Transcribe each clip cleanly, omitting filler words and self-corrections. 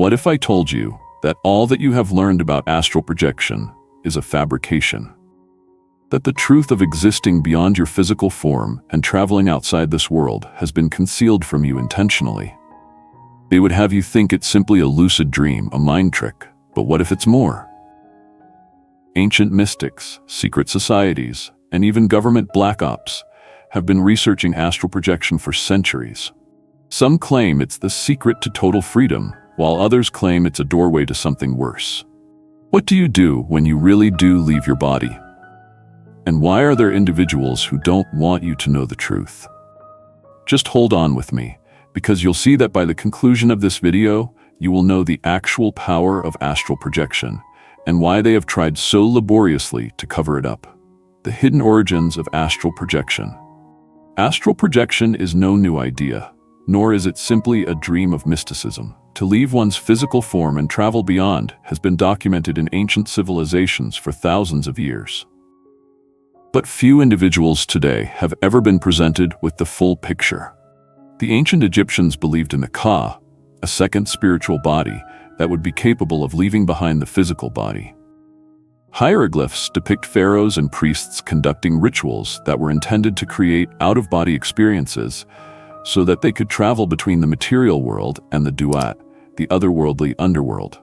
What if I told you that all that you have learned about astral projection is a fabrication? That the truth of existing beyond your physical form and traveling outside this world has been concealed from you intentionally? They would have you think it's simply a lucid dream, a mind trick. But what if it's more? Ancient mystics, secret societies, and even government black ops have been researching astral projection for centuries. Some claim it's the secret to total freedom, while others claim it's a doorway to something worse. What do you do when you really do leave your body? And why are there individuals who don't want you to know the truth? Just hold on with me, because you'll see that by the conclusion of this video, you will know the actual power of astral projection and why they have tried so laboriously to cover it up. The hidden origins of astral projection. Astral projection is no new idea, nor is it simply a dream of mysticism. To leave one's physical form and travel beyond has been documented in ancient civilizations for thousands of years. But few individuals today have ever been presented with the full picture. The ancient Egyptians believed in the Ka, a second spiritual body that would be capable of leaving behind the physical body. Hieroglyphs depict pharaohs and priests conducting rituals that were intended to create out-of-body experiences so that they could travel between the material world and the duat, the otherworldly underworld.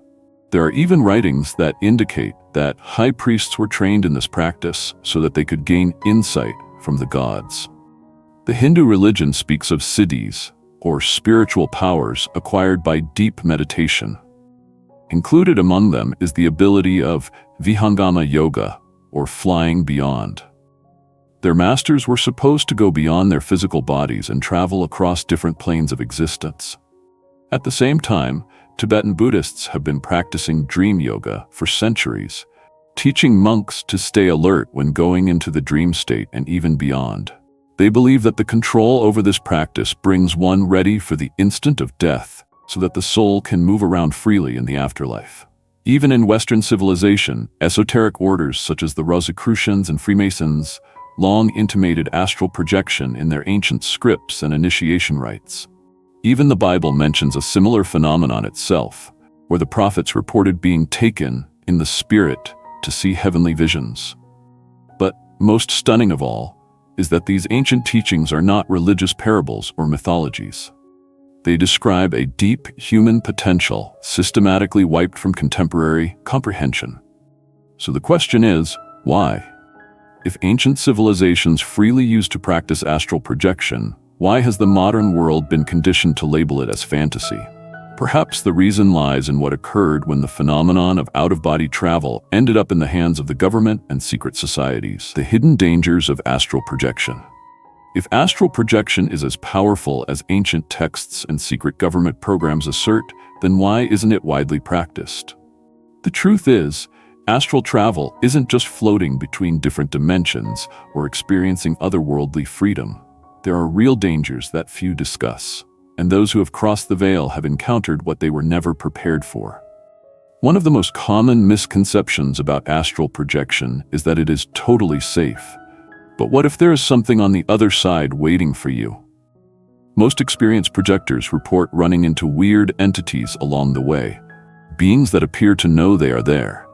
There are even writings that indicate that high priests were trained in this practice so that they could gain insight from the gods. The Hindu religion speaks of siddhis, or spiritual powers acquired by deep meditation. Included among them is the ability of Vihangama yoga, or flying beyond. Their masters were supposed to go beyond their physical bodies and travel across different planes of existence. At the same time, Tibetan Buddhists have been practicing dream yoga for centuries, teaching monks to stay alert when going into the dream state and even beyond. They believe that the control over this practice brings one ready for the instant of death, so that the soul can move around freely in the afterlife. Even in Western civilization, esoteric orders such as the Rosicrucians and Freemasons long intimated astral projection in their ancient scripts and initiation rites. Even the Bible mentions a similar phenomenon itself, where the prophets reported being taken in the spirit to see heavenly visions. But most stunning of all is that these ancient teachings are not religious parables or mythologies. They describe a deep human potential systematically wiped from contemporary comprehension. So the question is, why? If ancient civilizations freely used to practice astral projection, why has the modern world been conditioned to label it as fantasy? Perhaps the reason lies in what occurred when the phenomenon of out-of-body travel ended up in the hands of the government and secret societies. The hidden dangers of astral projection. If astral projection is as powerful as ancient texts and secret government programs assert, then why isn't it widely practiced? The truth is, astral travel isn't just floating between different dimensions or experiencing otherworldly freedom. There are real dangers that few discuss, and those who have crossed the veil have encountered what they were never prepared for. One of the most common misconceptions about astral projection is that it is totally safe. But what if there is something on the other side waiting for you? Most experienced projectors report running into weird entities along the way, beings that appear to know they are there.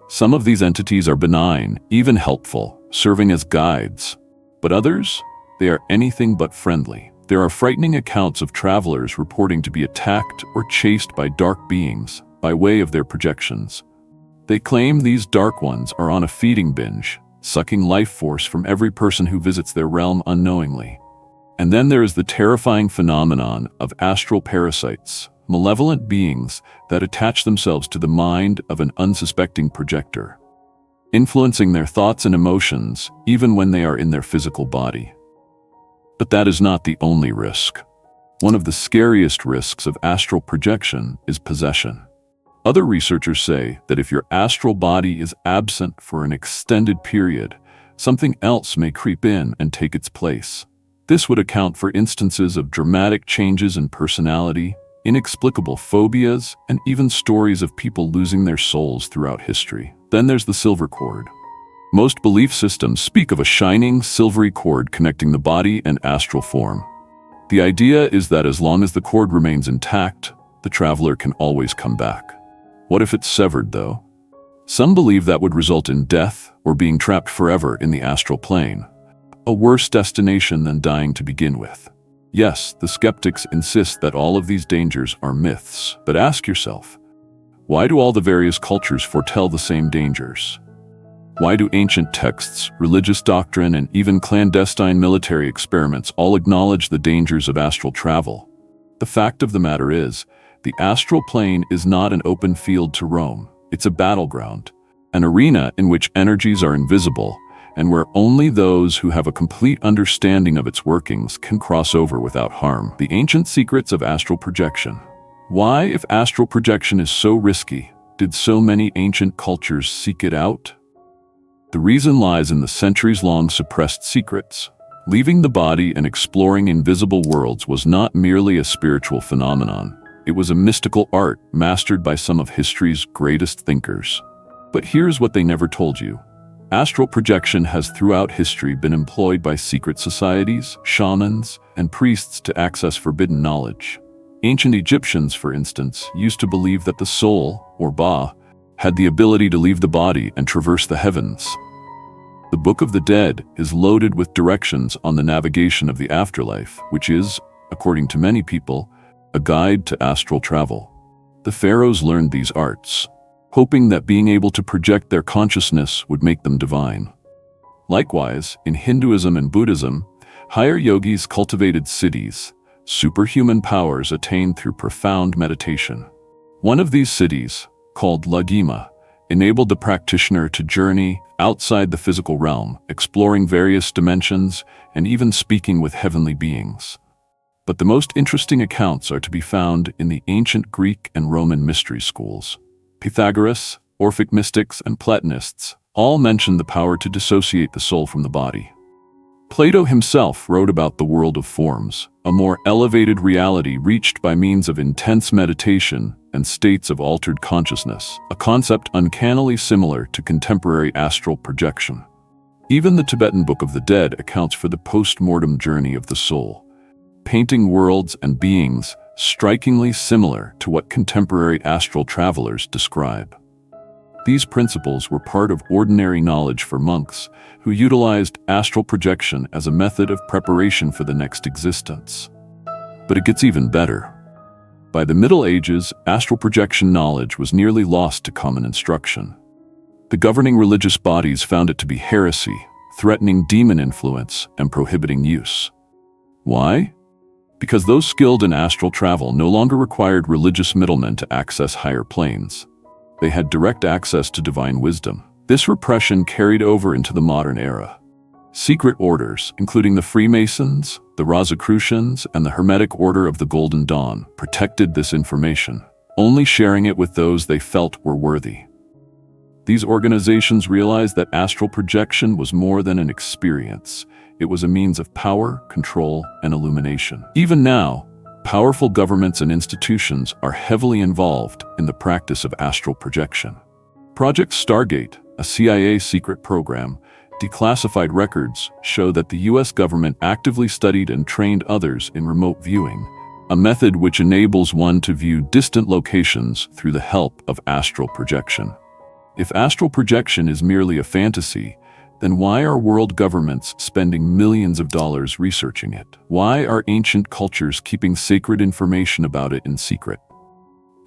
Some of these entities are benign, even helpful, serving as guides. But others? They are anything but friendly. There are frightening accounts of travelers reporting to be attacked or chased by dark beings by way of their projections. They claim these dark ones are on a feeding binge, sucking life force from every person who visits their realm unknowingly. And then there is the terrifying phenomenon of astral parasites, malevolent beings that attach themselves to the mind of an unsuspecting projector, influencing their thoughts and emotions even when they are in their physical body. But that is not the only risk. One of the scariest risks of astral projection is possession. Other researchers say that if your astral body is absent for an extended period, something else may creep in and take its place. This would account for instances of dramatic changes in personality, inexplicable phobias, and even stories of people losing their souls throughout history. Then there's the silver cord. Most belief systems speak of a shining, silvery cord connecting the body and astral form. The idea is that as long as the cord remains intact, the traveler can always come back. What if it's severed, though? Some believe that would result in death or being trapped forever in the astral plane, a worse destination than dying to begin with. Yes, the skeptics insist that all of these dangers are myths, but ask yourself, why do all the various cultures foretell the same dangers? Why do ancient texts, religious doctrine, and even clandestine military experiments all acknowledge the dangers of astral travel? The fact of the matter is, the astral plane is not an open field to roam. It's a battleground, an arena in which energies are invisible, and where only those who have a complete understanding of its workings can cross over without harm. The ancient secrets of astral projection. Why, if astral projection is so risky, did so many ancient cultures seek it out? The reason lies in the centuries-long suppressed secrets. Leaving the body and exploring invisible worlds was not merely a spiritual phenomenon. It was a mystical art mastered by some of history's greatest thinkers. But here's what they never told you. Astral projection has throughout history been employed by secret societies, shamans, and priests to access forbidden knowledge. Ancient Egyptians, for instance, used to believe that the soul, or Ba, had the ability to leave the body and traverse the heavens. The Book of the Dead is loaded with directions on the navigation of the afterlife, which is, according to many people, a guide to astral travel. The pharaohs learned these arts, hoping that being able to project their consciousness would make them divine. Likewise, in Hinduism and Buddhism, higher yogis cultivated siddhis, superhuman powers attained through profound meditation. One of these siddhis, called Lagima, enabled the practitioner to journey outside the physical realm, exploring various dimensions and even speaking with heavenly beings. But the most interesting accounts are to be found in the ancient Greek and Roman mystery schools. Pythagoras, Orphic mystics, and Platonists all mention the power to dissociate the soul from the body. Plato himself wrote about the world of forms, a more elevated reality reached by means of intense meditation and states of altered consciousness, a concept uncannily similar to contemporary astral projection. Even the Tibetan Book of the Dead accounts for the post-mortem journey of the soul, painting worlds and beings strikingly similar to what contemporary astral travelers describe. These principles were part of ordinary knowledge for monks who utilized astral projection as a method of preparation for the next existence. But it gets even better. By the Middle Ages, astral projection knowledge was nearly lost to common instruction. The governing religious bodies found it to be heresy, threatening demon influence and prohibiting use. Why? Because those skilled in astral travel no longer required religious middlemen to access higher planes. They had direct access to divine wisdom. This repression carried over into the modern era. Secret orders, including the Freemasons, the Rosicrucians, and the Hermetic Order of the Golden Dawn, protected this information, only sharing it with those they felt were worthy. These organizations realized that astral projection was more than an experience. It was a means of power, control, and illumination. Even now, powerful governments and institutions are heavily involved in the practice of astral projection. Project Stargate, a CIA secret program, declassified records show that the US government actively studied and trained others in remote viewing, a method which enables one to view distant locations through the help of astral projection. If astral projection is merely a fantasy, then why are world governments spending millions of dollars researching it? Why are ancient cultures keeping sacred information about it in secret?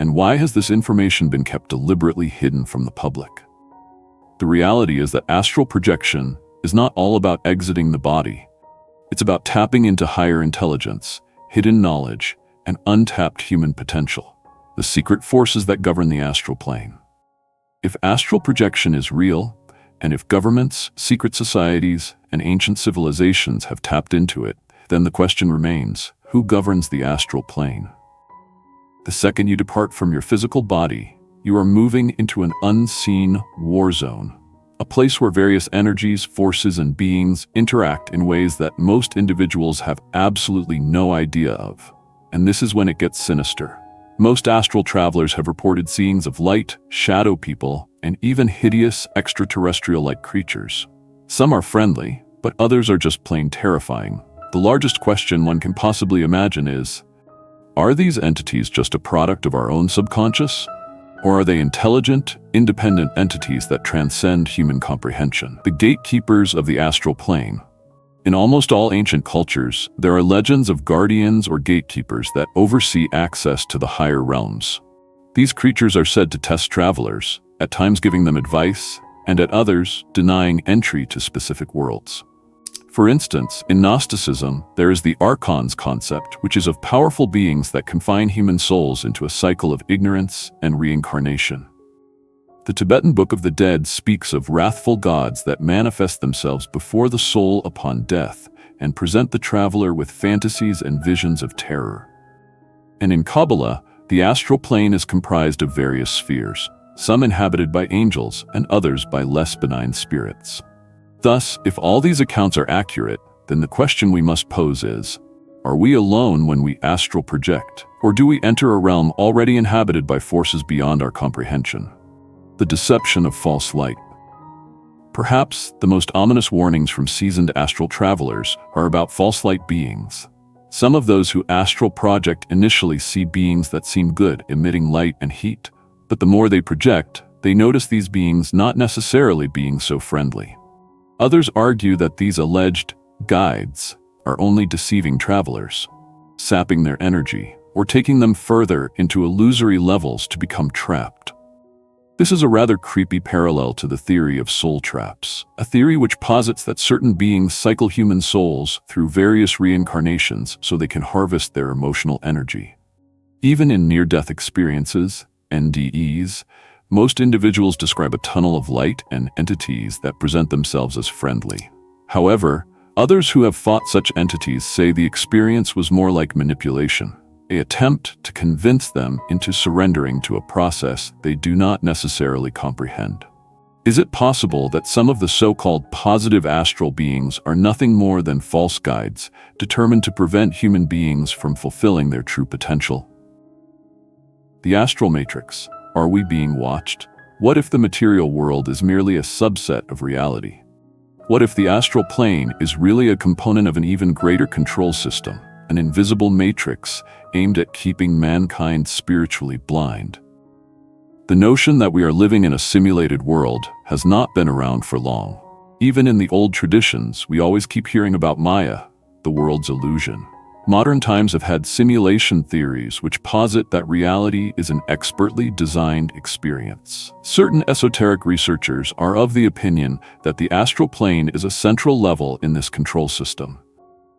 And why has this information been kept deliberately hidden from the public? The reality is that astral projection is not all about exiting the body. It's about tapping into higher intelligence, hidden knowledge, and untapped human potential, the secret forces that govern the astral plane. If astral projection is real, and if governments, secret societies, and ancient civilizations have tapped into it, then the question remains, who governs the astral plane? The second you depart from your physical body, you are moving into an unseen war zone, a place where various energies, forces, and beings interact in ways that most individuals have absolutely no idea of. And this is when it gets sinister. Most astral travelers have reported scenes of light, shadow people, and even hideous extraterrestrial-like creatures. Some are friendly, but others are just plain terrifying. The largest question one can possibly imagine is, Are these entities just a product of our own subconscious? Or are they intelligent, independent entities that transcend human comprehension? The gatekeepers of the astral plane. In almost all ancient cultures, there are legends of guardians or gatekeepers that oversee access to the higher realms. These creatures are said to test travelers, at times giving them advice, and at others denying entry to specific worlds. For instance, in Gnosticism, there is the archons concept, which is of powerful beings that confine human souls into a cycle of ignorance and reincarnation. The Tibetan Book of the Dead speaks of wrathful gods that manifest themselves before the soul upon death and present the traveler with fantasies and visions of terror. And in Kabbalah, the astral plane is comprised of various spheres, some inhabited by angels and others by less benign spirits. Thus, if all these accounts are accurate, then the question we must pose is, are we alone when we astral project, or do we enter a realm already inhabited by forces beyond our comprehension? The deception of false light. Perhaps the most ominous warnings from seasoned astral travelers are about false light beings. Some of those who astral project initially see beings that seem good, emitting light and heat, but the more they project, they notice these beings not necessarily being so friendly. Others argue that these alleged guides are only deceiving travelers, sapping their energy, or taking them further into illusory levels to become trapped. This is a rather creepy parallel to the theory of soul traps, a theory which posits that certain beings cycle human souls through various reincarnations so they can harvest their emotional energy. Even in near-death experiences, NDEs, most individuals describe a tunnel of light and entities that present themselves as friendly. However, others who have fought such entities say the experience was more like manipulation, an attempt to convince them into surrendering to a process they do not necessarily comprehend. Is it possible that some of the so-called positive astral beings are nothing more than false guides, determined to prevent human beings from fulfilling their true potential? The astral matrix. Are we being watched? What if the material world is merely a subset of reality? What if the astral plane is really a component of an even greater control system, an invisible matrix aimed at keeping mankind spiritually blind? The notion that we are living in a simulated world has not been around for long. Even in the old traditions, we always keep hearing about Maya, the world's illusion. Modern times have had simulation theories which posit that reality is an expertly designed experience. Certain esoteric researchers are of the opinion that the astral plane is a central level in this control system,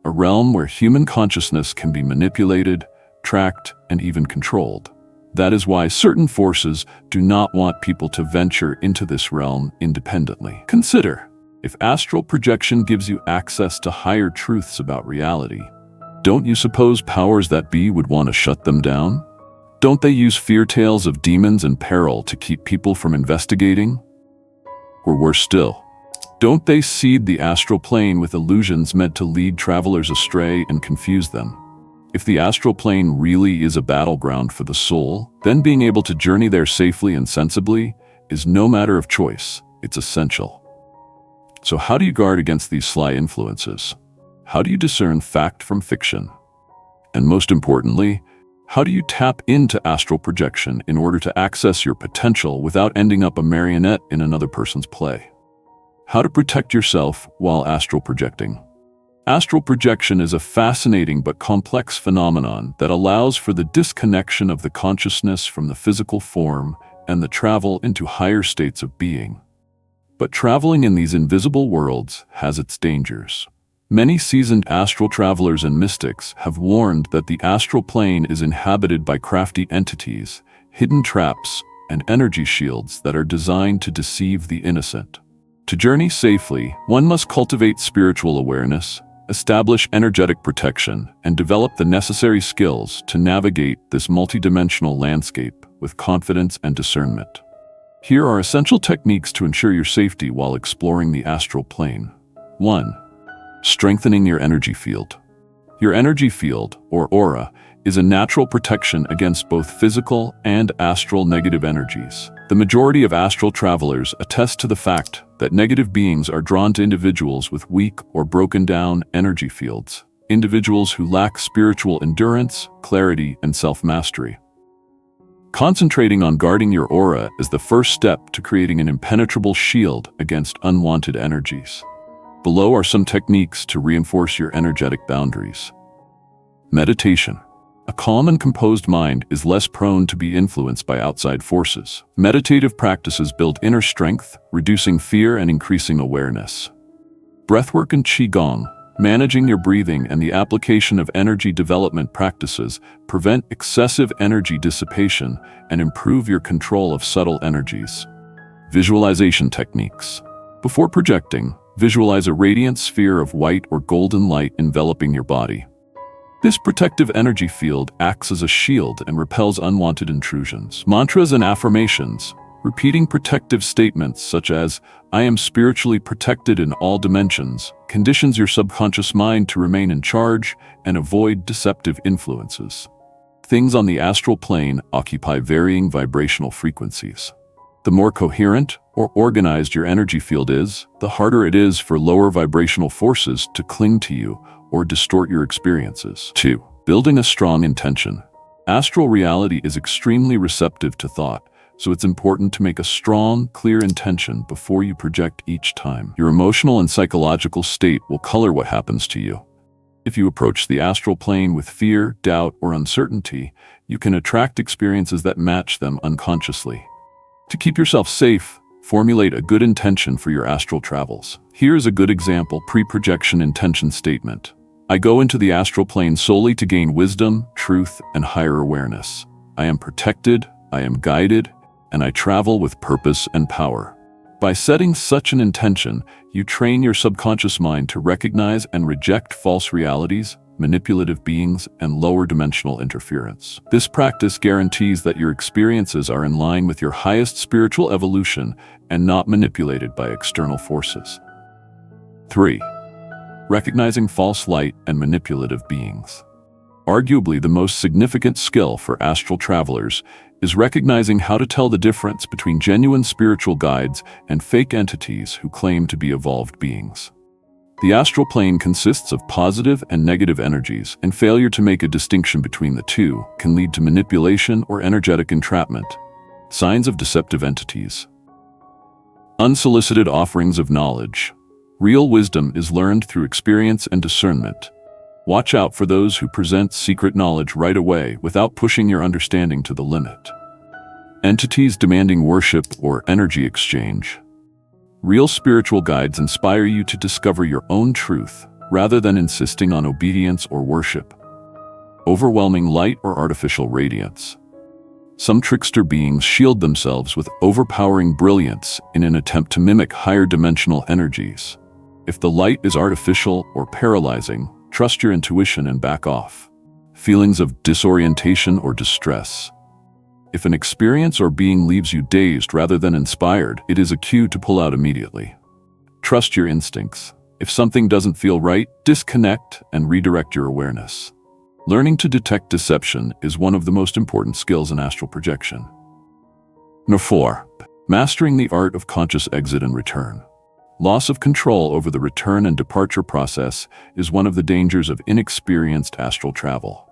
a realm where human consciousness can be manipulated, tracked, and even controlled. That is why certain forces do not want people to venture into this realm independently. Consider, if astral projection gives you access to higher truths about reality, don't you suppose powers that be would want to shut them down? Don't they use fear tales of demons and peril to keep people from investigating? Or worse still, don't they seed the astral plane with illusions meant to lead travelers astray and confuse them? If the astral plane really is a battleground for the soul, then being able to journey there safely and sensibly is no matter of choice, it's essential. So how do you guard against these sly influences? How do you discern fact from fiction? And most importantly, how do you tap into astral projection in order to access your potential without ending up a marionette in another person's play? How to protect yourself while astral projecting. Astral projection is a fascinating but complex phenomenon that allows for the disconnection of the consciousness from the physical form and the travel into higher states of being. But traveling in these invisible worlds has its dangers. Many seasoned astral travelers and mystics have warned that the astral plane is inhabited by crafty entities, hidden traps, and energy shields that are designed to deceive the innocent. To journey safely, one must cultivate spiritual awareness, establish energetic protection, and develop the necessary skills to navigate this multidimensional landscape with confidence and discernment. Here are essential techniques to ensure your safety while exploring the astral plane. 1. Strengthening your energy field. Your energy field, or aura, is a natural protection against both physical and astral negative energies. The majority of astral travelers attest to the fact that negative beings are drawn to individuals with weak or broken down energy fields. individuals who lack spiritual endurance, clarity, and self-mastery. Concentrating on guarding your aura is the first step to creating an impenetrable shield against unwanted energies. Below are some techniques to reinforce your energetic boundaries. Meditation. A calm and composed mind is less prone to be influenced by outside forces. Meditative practices build inner strength, reducing fear and increasing awareness. Breathwork and Qigong. Managing your breathing and the application of energy development practices prevent excessive energy dissipation and improve your control of subtle energies. Visualization techniques. Before projecting, visualize a radiant sphere of white or golden light enveloping your body. This protective energy field acts as a shield and repels unwanted intrusions. Mantras and affirmations. Repeating protective statements such as, "I am spiritually protected in all dimensions," conditions your subconscious mind to remain in charge and avoid deceptive influences. Things on the astral plane occupy varying vibrational frequencies. The more coherent or organized your energy field is, the harder it is for lower vibrational forces to cling to you or distort your experiences. 2. Building a strong intention. Astral reality is extremely receptive to thought, so it's important to make a strong, clear intention before you project each time. Your emotional and psychological state will color what happens to you. If you approach the astral plane with fear, doubt, or uncertainty, you can attract experiences that match them unconsciously. To keep yourself safe, formulate a good intention for your astral travels. Here's a good example pre-projection intention statement. I go into the astral plane solely to gain wisdom, truth, and higher awareness. I am protected, I am guided, and I travel with purpose and power. By setting such an intention, you train your subconscious mind to recognize and reject false realities, manipulative beings, and lower dimensional interference. This practice guarantees that your experiences are in line with your highest spiritual evolution and not manipulated by external forces. 3. Recognizing false light and manipulative beings. Arguably the most significant skill for astral travelers is recognizing how to tell the difference between genuine spiritual guides and fake entities who claim to be evolved beings. The astral plane consists of positive and negative energies, and failure to make a distinction between the two can lead to manipulation or energetic entrapment. Signs of deceptive entities. Unsolicited offerings of knowledge. Real wisdom is learned through experience and discernment. Watch out for those who present secret knowledge right away without pushing your understanding to the limit. Entities demanding worship or energy exchange. Real spiritual guides inspire you to discover your own truth rather than insisting on obedience or worship. Overwhelming light or artificial radiance. Some trickster beings shield themselves with overpowering brilliance in an attempt to mimic higher dimensional energies. If the light is artificial or paralyzing, trust your intuition and back off. Feelings of disorientation or distress. If an experience or being leaves you dazed rather than inspired, it is a cue to pull out immediately. Trust your instincts. If something doesn't feel right, disconnect and redirect your awareness. Learning to detect deception is one of the most important skills in astral projection. 4. Mastering the art of conscious exit and return. Loss of control over the return and departure process is one of the dangers of inexperienced astral travel.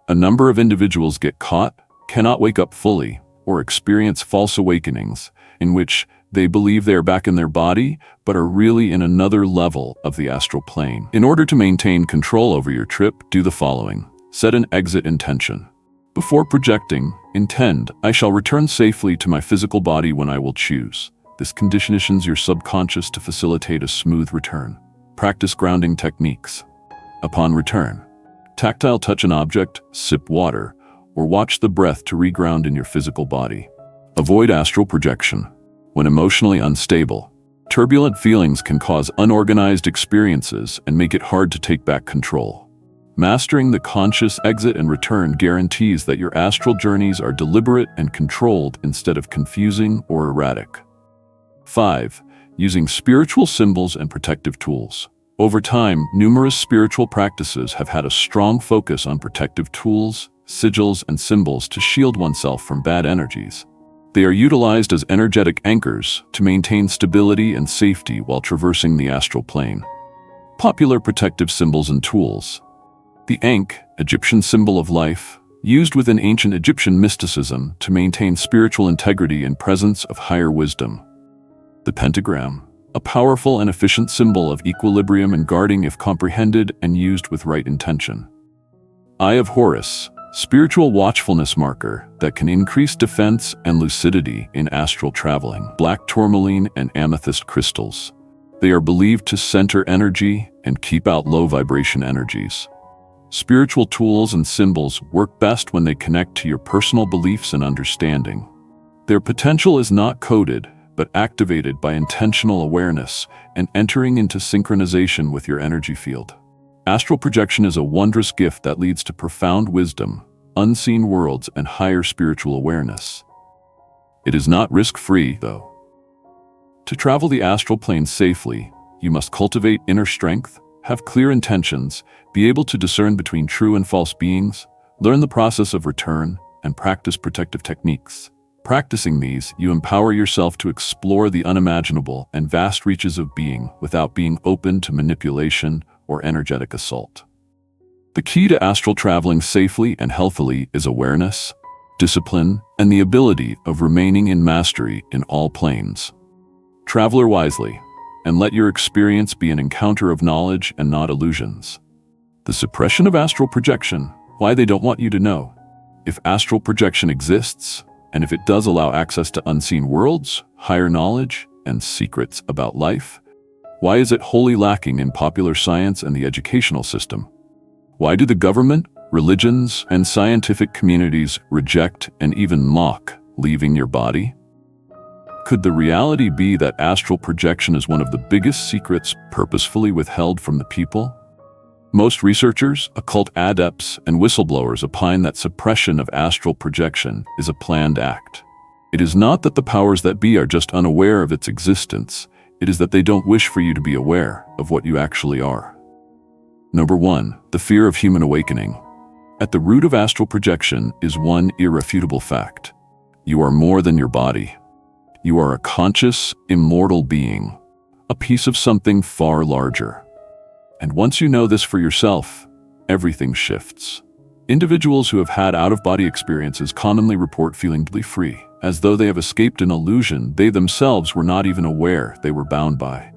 A number of individuals get caught, cannot wake up fully, or experience false awakenings, in which they believe they are back in their body, but are really in another level of the astral plane. In order to maintain control over your trip, do the following. Set an exit intention. Before projecting, intend, I shall return safely to my physical body when I will choose. This conditions your subconscious to facilitate a smooth return. Practice grounding techniques. Upon return, tactile touch an object, sip water, or watch the breath to reground in your physical body. Avoid astral projection. When emotionally unstable, turbulent feelings can cause unorganized experiences and make it hard to take back control. Mastering the conscious exit and return guarantees that your astral journeys are deliberate and controlled instead of confusing or erratic. 5. Using spiritual symbols and protective tools. Over time, numerous spiritual practices have had a strong focus on protective tools, sigils, and symbols to shield oneself from bad energies. They are utilized as energetic anchors to maintain stability and safety while traversing the astral plane. Popular protective symbols and tools. The Ankh, Egyptian symbol of life, used within ancient Egyptian mysticism to maintain spiritual integrity and presence of higher wisdom. The pentagram, a powerful and efficient symbol of equilibrium and guarding if comprehended and used with right intention. Eye of Horus, spiritual watchfulness marker that can increase defense and lucidity in astral traveling. Black tourmaline and amethyst crystals. They are believed to center energy and keep out low vibration energies. Spiritual tools and symbols work best when they connect to your personal beliefs and understanding. Their potential is not coded, but activated by intentional awareness and entering into synchronization with your energy field. Astral projection is a wondrous gift that leads to profound wisdom, unseen worlds, and higher spiritual awareness. It is not risk-free, though. To travel the astral plane safely, you must cultivate inner strength, have clear intentions, be able to discern between true and false beings, learn the process of return, and practice protective techniques. Practicing these, you empower yourself to explore the unimaginable and vast reaches of being without being open to manipulation or energetic assault. The key to astral traveling safely and healthily is awareness, discipline, and the ability of remaining in mastery in all planes. Traveler wisely, and let your experience be an encounter of knowledge and not illusions. The suppression of astral projection, why they don't want you to know. If astral projection exists, and if it does allow access to unseen worlds, higher knowledge, and secrets about life, why is it wholly lacking in popular science and the educational system? Why do the government, religions, and scientific communities reject and even mock leaving your body? Could the reality be that astral projection is one of the biggest secrets purposefully withheld from the people? Most researchers, occult adepts, and whistleblowers opine that suppression of astral projection is a planned act. It is not that the powers that be are just unaware of its existence, it is that they don't wish for you to be aware of what you actually are. Number 1. The fear of human awakening. At the root of astral projection is one irrefutable fact. You are more than your body. You are a conscious, immortal being, a piece of something far larger. And once you know this for yourself, everything shifts. Individuals who have had out-of-body experiences commonly report feeling deeply free, as though they have escaped an illusion they themselves were not even aware they were bound by.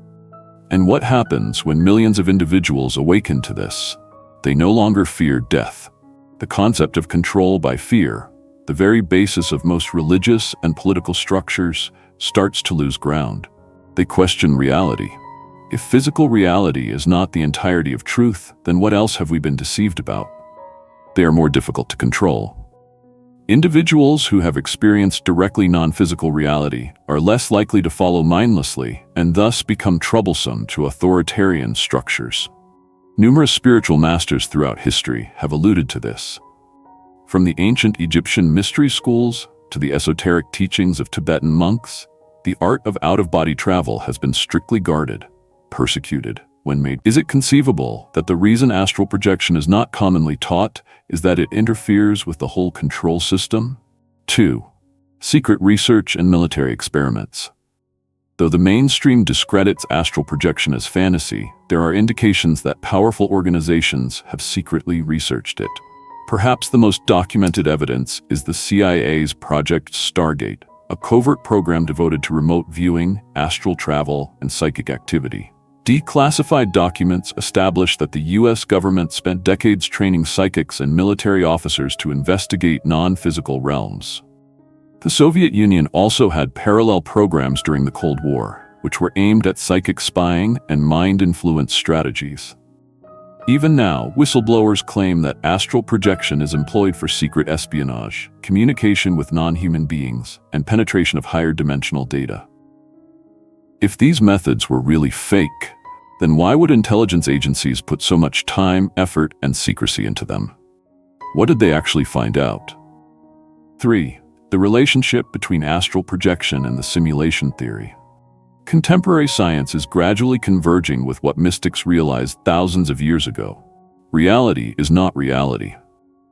And what happens when millions of individuals awaken to this? They no longer fear death. The concept of control by fear, the very basis of most religious and political structures, starts to lose ground. They question reality. If physical reality is not the entirety of truth, then what else have we been deceived about? They are more difficult to control. Individuals who have experienced directly non-physical reality are less likely to follow mindlessly and thus become troublesome to authoritarian structures. Numerous spiritual masters throughout history have alluded to this. From the ancient Egyptian mystery schools to the esoteric teachings of Tibetan monks, the art of out-of-body travel has been strictly guarded, persecuted, when made. Is it conceivable that the reason astral projection is not commonly taught is that it interferes with the whole control system? 2. Secret research and military experiments. Though the mainstream discredits astral projection as fantasy, there are indications that powerful organizations have secretly researched it. Perhaps the most documented evidence is the CIA's Project Stargate, a covert program devoted to remote viewing, astral travel, and psychic activity. Declassified documents establish that the U.S. government spent decades training psychics and military officers to investigate non-physical realms. The Soviet Union also had parallel programs during the Cold War, which were aimed at psychic spying and mind-influence strategies. Even now, whistleblowers claim that astral projection is employed for secret espionage, communication with non-human beings, and penetration of higher dimensional data. If these methods were really fake, then why would intelligence agencies put so much time, effort, and secrecy into them? What did they actually find out? 3. The relationship between astral projection and the simulation theory. Contemporary science is gradually converging with what mystics realized thousands of years ago. Reality is not reality.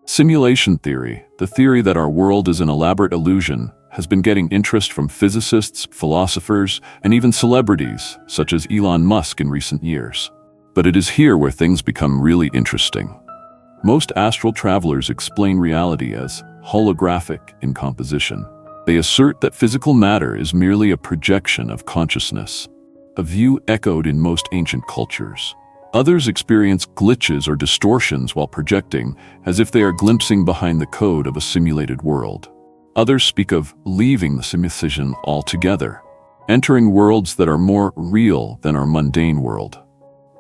Simulation theory, the theory that our world is an elaborate illusion, has been getting interest from physicists, philosophers, and even celebrities, such as Elon Musk in recent years. But it is here where things become really interesting. Most astral travelers explain reality as holographic in composition. They assert that physical matter is merely a projection of consciousness, a view echoed in most ancient cultures. Others experience glitches or distortions while projecting, as if they are glimpsing behind the code of a simulated world. Others speak of leaving the simulation altogether, entering worlds that are more real than our mundane world.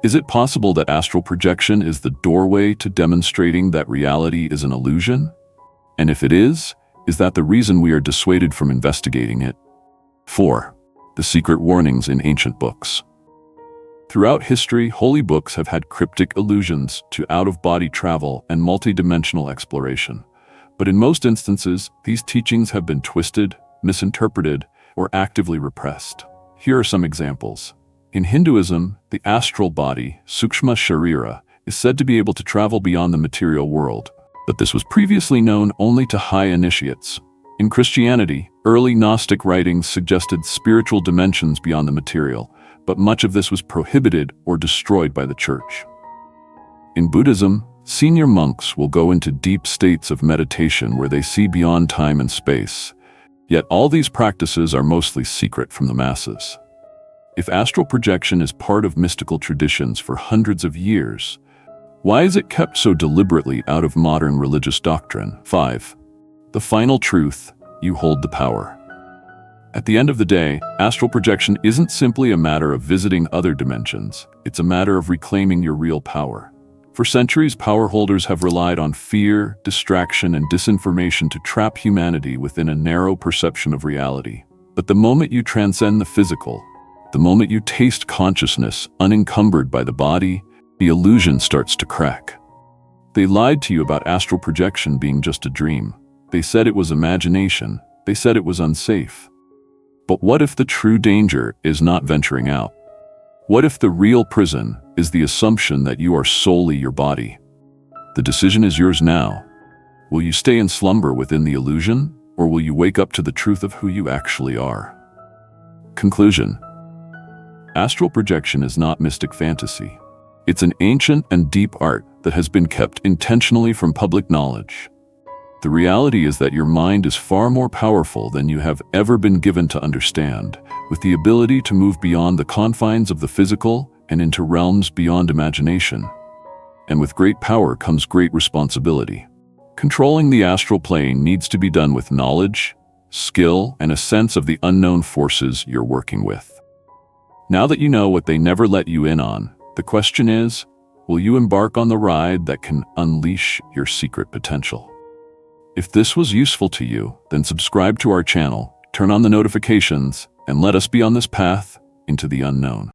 Is it possible that astral projection is the doorway to demonstrating that reality is an illusion? And if it is that the reason we are dissuaded from investigating it? 4. The secret warnings in ancient books. Throughout history, holy books have had cryptic allusions to out-of-body travel and multidimensional exploration. But in most instances, these teachings have been twisted, misinterpreted, or actively repressed. Here are some examples. In Hinduism, the astral body, Sukshma Sharira, is said to be able to travel beyond the material world, but this was previously known only to high initiates. In Christianity, early Gnostic writings suggested spiritual dimensions beyond the material, but much of this was prohibited or destroyed by the Church. In Buddhism, senior monks will go into deep states of meditation where they see beyond time and space. Yet all these practices are mostly secret from the masses. If astral projection is part of mystical traditions for hundreds of years, why is it kept so deliberately out of modern religious doctrine? 5. The final truth: you hold the power. At the end of the day, astral projection isn't simply a matter of visiting other dimensions. It's a matter of reclaiming your real power. For centuries, power holders have relied on fear, distraction, and disinformation to trap humanity within a narrow perception of reality. But the moment you transcend the physical, the moment you taste consciousness unencumbered by the body, the illusion starts to crack. They lied to you about astral projection being just a dream. They said it was imagination. They said it was unsafe. But what if the true danger is not venturing out? What if the real prison is the assumption that you are solely your body? The decision is yours now. Will you stay in slumber within the illusion, or will you wake up to the truth of who you actually are? Conclusion: astral projection is not mystic fantasy. It's an ancient and deep art that has been kept intentionally from public knowledge. The reality is that your mind is far more powerful than you have ever been given to understand, with the ability to move beyond the confines of the physical and into realms beyond imagination. And with great power comes great responsibility. Controlling the astral plane needs to be done with knowledge, skill, and a sense of the unknown forces you're working with. Now that you know what they never let you in on, the question is, will you embark on the ride that can unleash your secret potential? If this was useful to you, then subscribe to our channel, turn on the notifications, and let us be on this path into the unknown.